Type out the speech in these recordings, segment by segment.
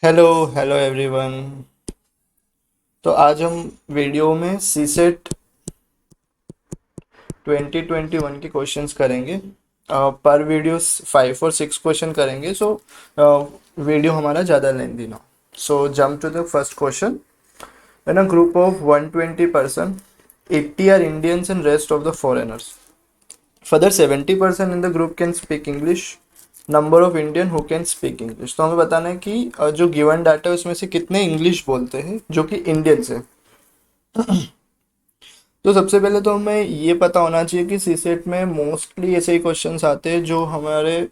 Hello hello everyone. तो आज हम वीडियो में सी सेट 2021 के क्वेश्चंस करेंगे। पर वीडियो 5 और 6 क्वेश्चन करेंगे। वीडियो हमारा ज़्यादा लेंदी ना। So jump to the first question. In a group of 120 person, 80 are Indians and rest of the foreigners. Further 70% in the group can speak English. Number of Indian who can speak English. तो हमें बताना है कि जो given data है उसमें से कितने इंग्लिश बोलते हैं जो कि इंडियंस है। तो सबसे पहले तो हमें ये पता होना चाहिए कि सीसेट में मोस्टली ऐसे ही क्वेश्चंस आते हैं जो हमारे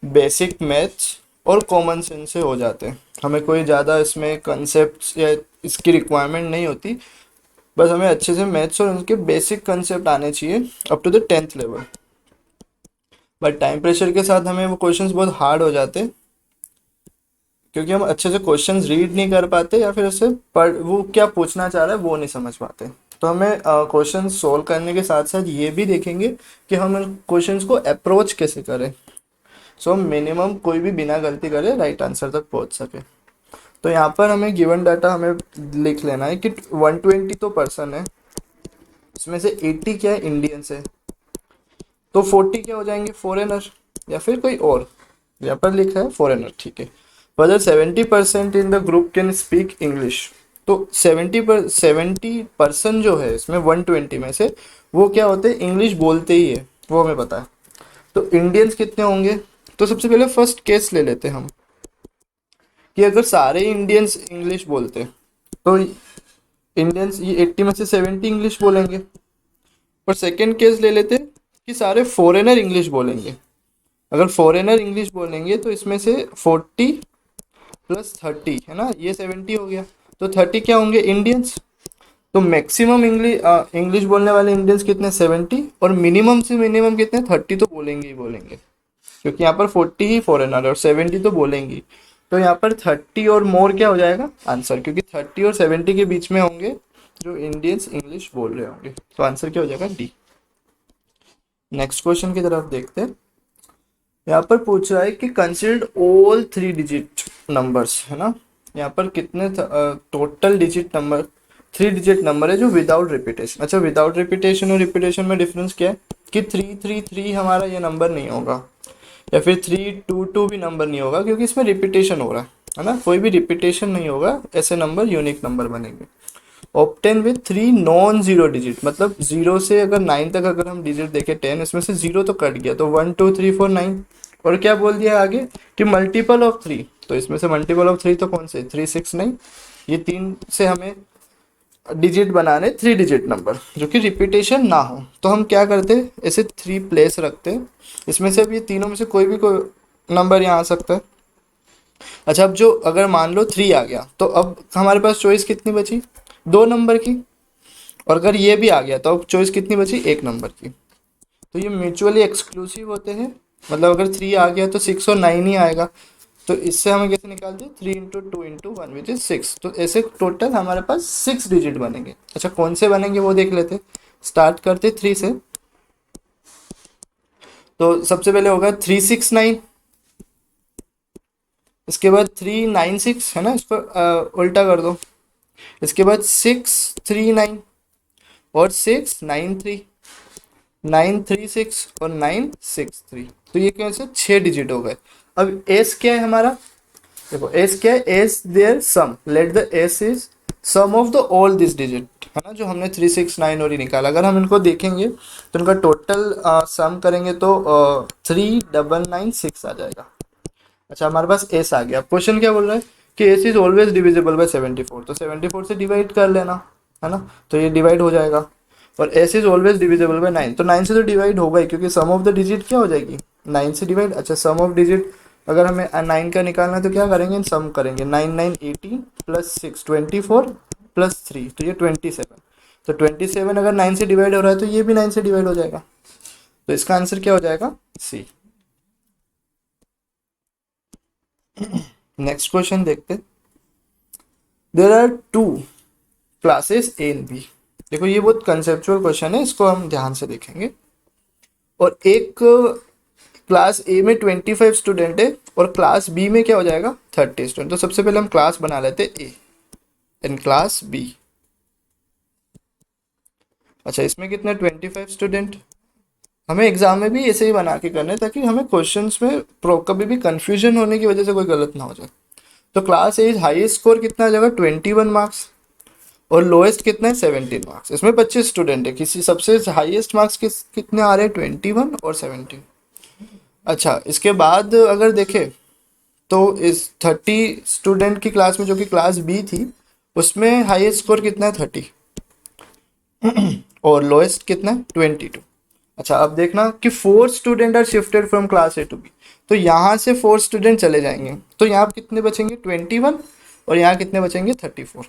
बेसिक मैथ्स और कॉमन सेंस से हो जाते हैं। हमें कोई ज़्यादा इसमें कंसेप्ट या इसकी रिक्वायरमेंट नहीं होती। बस हमें अच्छे से मैथ्स और उनके बेसिक कंसेप्ट आने चाहिए up to the 10th level. But time pressure के साथ हमें वो क्वेश्चंस बहुत हार्ड हो जाते हैं क्योंकि हम अच्छे से क्वेश्चंस रीड नहीं कर पाते या फिर उससे पढ़ वो क्या पूछना चाह रहा है वो नहीं समझ पाते। तो हमें क्वेश्चन सोल्व करने के साथ साथ ये भी देखेंगे कि हम क्वेश्चंस को अप्रोच कैसे करें। सो मिनिमम कोई भी बिना गलती करे राइट आंसर तक पहुंच सके। तो यहाँ पर हमें गिवन डाटा हमें लिख लेना है कि 120 तो पर्सन है, इसमें से 80 क्या है इंडियंस है, तो 40 क्या हो जाएंगे फॉरेनर या फिर कोई और। यहाँ पर लिखा है फॉरेनर, ठीक है। Vadar 70% in the group can speak English. तो 70% जो है इसमें 120 में से वो क्या होते हैं, इंग्लिश बोलते ही है, वो हमें पता है। तो इंडियंस कितने होंगे, तो सबसे पहले फर्स्ट केस ले लेते हैं हम कि अगर सारे इंडियंस इंग्लिश बोलते हैं तो इंडियंस ये 80 में से 70 इंग्लिश बोलेंगे। और सेकंड केस ले लेते हैं कि सारे फॉरेनर इंग्लिश बोलेंगे। अगर फॉरेनर इंग्लिश बोलेंगे तो इसमें से 40 प्लस 30 है ना, ये 70 हो गया। तो 30 क्या होंगे इंडियंस। तो मैक्सिमम इंग्लिश इंग्लिश बोलने वाले इंडियंस कितने 70, और मिनिमम से मिनिमम कितने 30 तो बोलेंगे ही बोलेंगे, क्योंकि यहाँ पर 40 ही फॉरेनर है और 70 तो बोलेंगे। तो यहाँ पर 30 और मोर क्या हो जाएगा आंसर, क्योंकि 30 और 70 के बीच में होंगे जो इंडियंस इंग्लिश बोल रहे होंगे। तो आंसर क्या हो जाएगा डी। नेक्स्ट क्वेश्चन की तरफ देखते हैं। यहाँ पर पूछ रहा है कि कंसिडर्ड ऑल 3 डिजिट नंबर्स, है ना। यहाँ पर कितने total digit number 3 digit number है जो विदाउट रिपीटेशन। अच्छा, विदाउट रिपीटेशन और रिपीटेशन में डिफरेंस क्या है कि 333 हमारा ये नंबर नहीं होगा, या फिर 322 भी नंबर नहीं होगा, क्योंकि इसमें रिपीटेशन हो रहा है ना। कोई भी रिपीटेशन नहीं होगा, ऐसे नंबर यूनिक नंबर बनेंगे। Obtain with 3 non zero digit, मतलब जीरो से अगर 9 तक अगर हम डिजिट देखें 10, इसमें से जीरो तो कट गया, तो 1 2 3 4 9। और क्या बोल दिया आगे कि मल्टीपल ऑफ 3, तो इसमें से मल्टीपल ऑफ 3 तो कौन से 3 6 9। ये 3 से हमें डिजिट बनाने 3 डिजिट नंबर जो कि रिपीटेशन ना हो। तो हम क्या करते, ऐसे 3 प्लेस रखते। इसमें से अब ये तीनों में से कोई नंबर यहाँ आ सकता है। अच्छा, अब जो अगर मान लो 3 आ गया तो अब हमारे पास चॉइस कितनी बची, 2 नंबर की। और अगर ये भी आ गया तो अब चॉइस कितनी बची, 1 नंबर की। तो ये म्यूचुअली एक्सक्लूसिव होते हैं। मतलब अगर 3 आ गया तो 6 और 9 ही आएगा। तो इससे हमें कैसे निकालते हैं, 3 × 2 × 1 विच इज 6। तो ऐसे टोटल हमारे पास 6 डिजिट बनेंगे। अच्छा, कौन से बनेंगे वो देख लेते। स्टार्ट करते 3 से। तो सबसे पहले होगा 3 6 9। इसके बाद 3 9 6, है ना, इसको उल्टा कर दो। इसके बाद 6 3 9 और 6 9 3, 9 3 6 और 9 6 3। तो ये कैसे 6 डिजिट हो गए। अब एस क्या है हमारा, देखो एस क्या है, S their sum, let the S is sum of the all this digit, है ना, जो हमने 3 6 9 और ही निकाला। अगर हम इनको देखेंगे तो इनका टोटल सम करेंगे तो 3996 आ जाएगा। अच्छा, हमारे पास एस आ गया। क्वेश्चन क्या बोल रहा है कि S is always divisible by 74, तो 74 से डिवाइड कर लेना, है ना। तो ये डिवाइड हो जाएगा। और S is always divisible by 9, तो 9 से तो डिवाइड होगा ही, क्योंकि सम ऑफ द डिजिट क्या हो जाएगी 9 से डिवाइड। अच्छा, सम ऑफ डिजिट अगर हमें 9 का निकालना है तो क्या करेंगे, सम करेंगे। 9 9 18 प्लस 6 24 प्लस 3, तो ये 27। तो 27 अगर 9 से डिवाइड हो रहा है तो ये भी 9 से डिवाइड हो जाएगा। तो इसका आंसर क्या हो जाएगा, सी। नेक्स्ट क्वेश्चन देखते। There are two classes A and B. देखो ये बहुत कंसेप्चुअल क्वेश्चन है, इसको हम ध्यान से देखेंगे। और एक क्लास ए में 25 स्टूडेंट है और क्लास बी में क्या हो जाएगा 30 स्टूडेंट। तो सबसे पहले हम क्लास बना लेते ए एंड क्लास बी। अच्छा इसमें कितने 25 स्टूडेंट। हमें एग्जाम में भी ऐसे ही बना के करना है ताकि हमें क्वेश्चंस में कभी भी कंफ्यूजन होने की वजह से कोई गलत ना हो जाए। तो क्लास ए हाईएस्ट स्कोर कितना आ जाएगा 21 मार्क्स और लोएस्ट कितना है 17 मार्क्स। इसमें 25 स्टूडेंट है, किसी सबसे हाईएस्ट मार्क्स कितने आ रहे हैं 21 और 17। अच्छा इसके बाद अगर देखें तो इस 30 स्टूडेंट की क्लास में जो कि क्लास बी थी उसमें हाईएस्ट स्कोर कितना है 30 और लोएस्ट कितना है 22। अच्छा अब देखना कि 4 student are shifted from class A to B. तो यहाँ से 4 स्टूडेंट चले जाएंगे तो यहाँ कितने बचेंगे 21 और यहाँ कितने बचेंगे 34।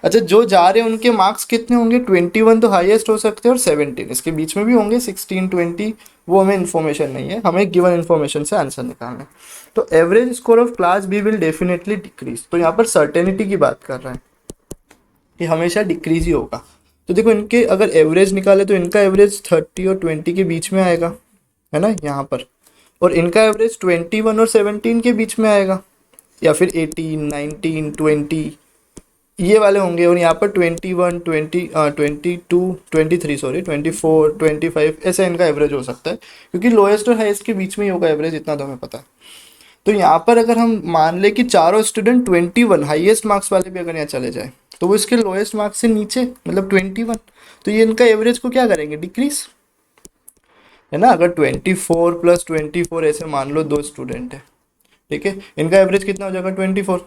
अच्छा जो जा रहे हैं उनके मार्क्स कितने होंगे 21 तो हाईएस्ट हो सकते हैं और 17 इसके बीच में भी होंगे 16 20 वो हमें इन्फॉर्मेशन नहीं है, हमें गिवन इन्फॉर्मेशन से आंसर निकालना है। तो average score of class B will definitely decrease. तो यहाँ पर सर्टेनिटी की बात कर रहे हैं कि हमेशा डिक्रीज ही होगा। तो देखो इनके अगर एवरेज निकाले तो इनका एवरेज 30 और 20 के बीच में आएगा है ना यहाँ पर, और इनका एवरेज 21 और 17 के बीच में आएगा या फिर 18 19 20 ये वाले होंगे। और यहाँ पर 21 20 22 23 सॉरी 24 25 ऐसा इनका एवरेज हो सकता है क्योंकि लोएस्ट और हाईएस्ट के बीच में ही होगा एवरेज, इतना तो हमें पता है। तो यहाँ पर अगर हम मान ले कि चारों स्टूडेंट 21 हाईएस्ट मार्क्स वाले भी अगर यहाँ चले जाए तो वो इसके लोएस्ट मार्क्स से नीचे मतलब 21, तो ये इनका एवरेज को क्या करेंगे डिक्रीज है ना। अगर 24 + 24 ऐसे मान लो 2 स्टूडेंट है ठीक है, इनका एवरेज कितना हो जाएगा 24।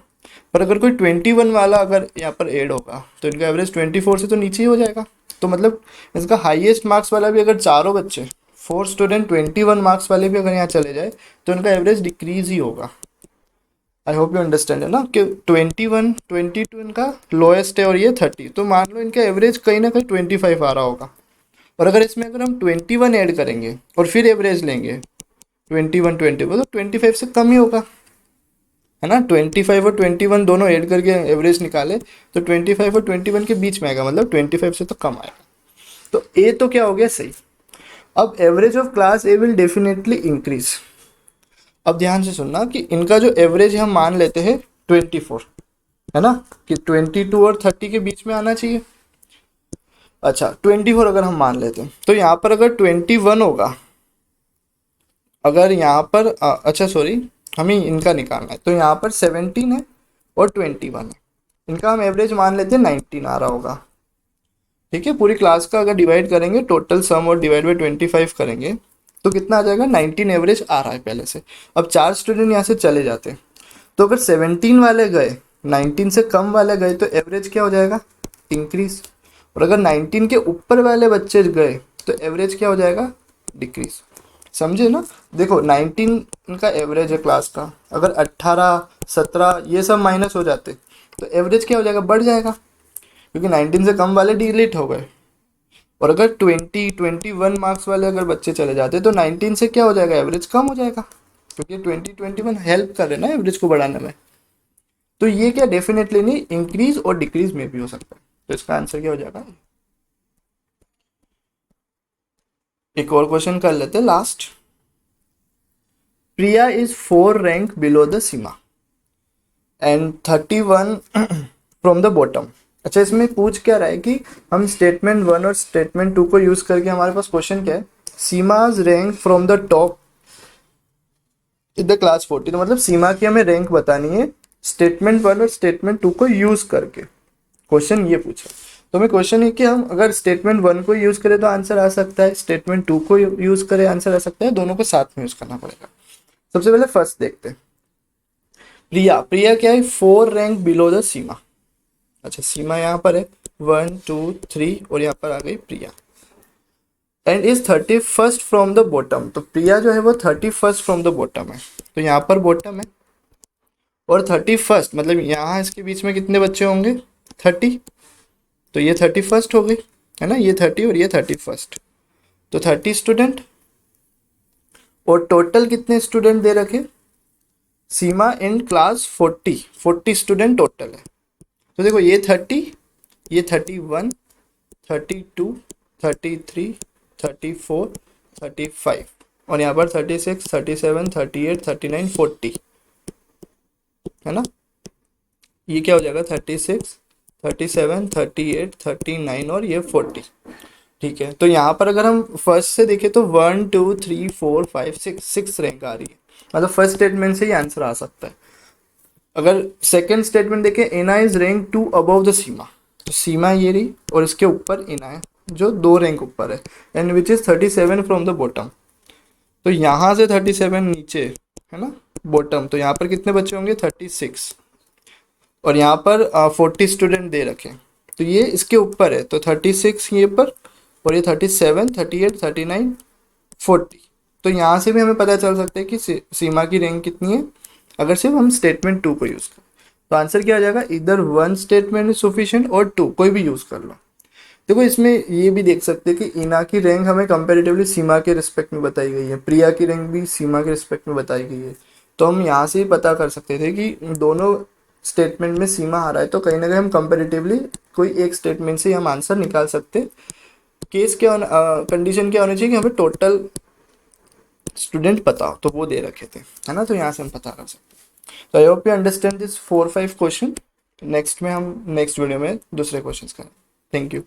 पर अगर कोई 21 वाला अगर यहाँ पर ऐड होगा तो इनका एवरेज 24 से तो नीचे ही हो जाएगा। तो मतलब इसका हाईएस्ट मार्क्स वाला भी अगर चारों बच्चे 4 स्टूडेंट 21 मार्क्स वाले भी अगर यहाँ चले जाए तो इनका एवरेज डिक्रीज ही होगा। आई होप यू अंडरस्टैंड है ना कि 21 22 इनका लोएस्ट है और ये 30, तो मान लो इनका एवरेज कहीं ना कहीं 25 आ रहा होगा। और अगर इसमें अगर हम 21 ऐड करेंगे और फिर एवरेज लेंगे 21 21 तो 25 से कम ही होगा है ना। 25 और 21 दोनों ऐड करके एवरेज निकाले तो 25 और 21 के बीच में आएगा, मतलब 25 से तो कम आएगा। तो ए तो क्या हो गया सही। अब average of class A will definitely increase. अब ध्यान से सुनना कि इनका जो एवरेज हम मान लेते हैं 24 है ना, कि 22 और 30 के बीच में आना चाहिए। अच्छा 24 अगर हम मान लेते हैं तो यहाँ पर अगर 21 होगा, अगर यहाँ पर अच्छा सॉरी हमें इनका निकालना है तो यहाँ पर 17 है और 21 है, इनका हम एवरेज मान लेते हैं 19 आ रहा होगा ठीक है। पूरी क्लास का अगर डिवाइड करेंगे टोटल सम और डिवाइड बाई 25 करेंगे तो कितना आ जाएगा 19 एवरेज आ रहा है पहले से। अब 4 स्टूडेंट यहाँ से चले जाते हैं तो अगर 17 वाले गए 19 से कम वाले गए तो एवरेज क्या हो जाएगा इंक्रीज, और अगर 19 के ऊपर वाले बच्चे गए तो एवरेज क्या हो जाएगा डिक्रीज। समझे ना। देखो 19 इनका एवरेज है क्लास का, अगर 18 17 ये सब माइनस हो जाते तो एवरेज क्या हो जाएगा बढ़ जाएगा क्योंकि 19 से कम वाले डिलीट हो गए। और अगर 20 21 मार्क्स वाले अगर बच्चे चले जाते तो 19 से क्या हो जाएगा एवरेज कम हो जाएगा क्योंकि 20 21 हेल्प कर रहे हैं ना एवरेज को बढ़ाने में। तो ये क्या डेफिनेटली नहीं इंक्रीज और डिक्रीज में भी हो सकता है। तो इसका आंसर क्या हो जाएगा। एक और क्वेश्चन कर लेते last. Priya is 4 rank below the Seema and 31 from the bottom. अच्छा इसमें पूछ क्या रहा है कि हम स्टेटमेंट 1 और स्टेटमेंट 2 को यूज करके हमारे पास क्वेश्चन क्या है Seema's rank from the top in the class 40। तो मतलब सीमा की हमें रैंक बतानी है स्टेटमेंट 1 और स्टेटमेंट 2 को यूज करके, क्वेश्चन ये पूछा। तो हमें क्वेश्चन है कि हम अगर स्टेटमेंट 1 को यूज करें तो आंसर आ सकता है, स्टेटमेंट 2 को यूज करें आंसर आ सकता है, दोनों को साथ में यूज करना पड़ेगा। सबसे पहले फर्स्ट देखते हैं प्रिया। प्रिया क्या है 4 रैंक बिलो द सीमा। अच्छा सीमा यहाँ पर है 1 2 3 और यहाँ पर आ गई Priya and is 31st from the bottom. तो प्रिया जो है वो 31st फ्रॉम द बॉटम है, तो यहाँ पर बॉटम है और 31st मतलब यहाँ इसके बीच में कितने बच्चे होंगे 30, तो ये 31st हो गई है ना, ये 30 और ये 31st, तो 30 स्टूडेंट। और टोटल कितने स्टूडेंट दे रखे सीमा इन क्लास 40 स्टूडेंट टोटल है। तो देखो ये 30 ये 31 32 33 34 35 और यहाँ पर 36, 37, 38, 39, 40, है ना। ये क्या हो जाएगा, 36, 37, 38, 39 और ये 40। ठीक है, तो यहाँ पर अगर हम फर्स्ट से देखें तो 1 2 3 4 5 6 6 रैंक आ रही है, मतलब फर्स्ट स्टेटमेंट से ही आंसर आ सकता है। अगर सेकंड स्टेटमेंट देखें, एना इज रैंक 2 अबव द सीमा, तो सीमा ये रही और इसके ऊपर एना है जो 2 रैंक ऊपर है, and which is 37 from the bottom. तो यहाँ से 37 नीचे है ना बॉटम, तो यहाँ पर कितने बच्चे होंगे, 36, और यहाँ पर 40 स्टूडेंट दे रखे हैं, तो ये इसके ऊपर है, तो 36 ये पर, और ये 37, 38, 39, 40। तो यहाँ से भी हमें पता चल सकता है कि सीमा की रैंक कितनी है, अगर सिर्फ हम स्टेटमेंट 2 को यूज़ करें। तो आंसर क्या आ जाएगा, इधर 1 स्टेटमेंट इज सफिशिएंट और 2 कोई भी यूज़ कर लो। देखो इसमें ये भी देख सकते हैं कि इना की रैंक हमें कंपैरेटिवली सीमा के रिस्पेक्ट में बताई गई है, प्रिया की रैंक भी सीमा के रिस्पेक्ट में बताई गई है। तो हम यहाँ से ही पता कर सकते थे कि दोनों स्टेटमेंट में सीमा आ रहा है, तो कहीं ना कहीं हम कंपैरेटिवली कोई एक स्टेटमेंट से हम आंसर निकाल सकते। केस क्या कंडीशन क्या होनी चाहिए कि हमें टोटल स्टूडेंट पता हो, तो वो दे रखे थे, है ना, तो यहाँ से हम पता कर सकते हैं। तो I hope you understand this 4-5 question. Next में हम नेक्स्ट वीडियो में दूसरे क्वेश्चंस करें। Thank you.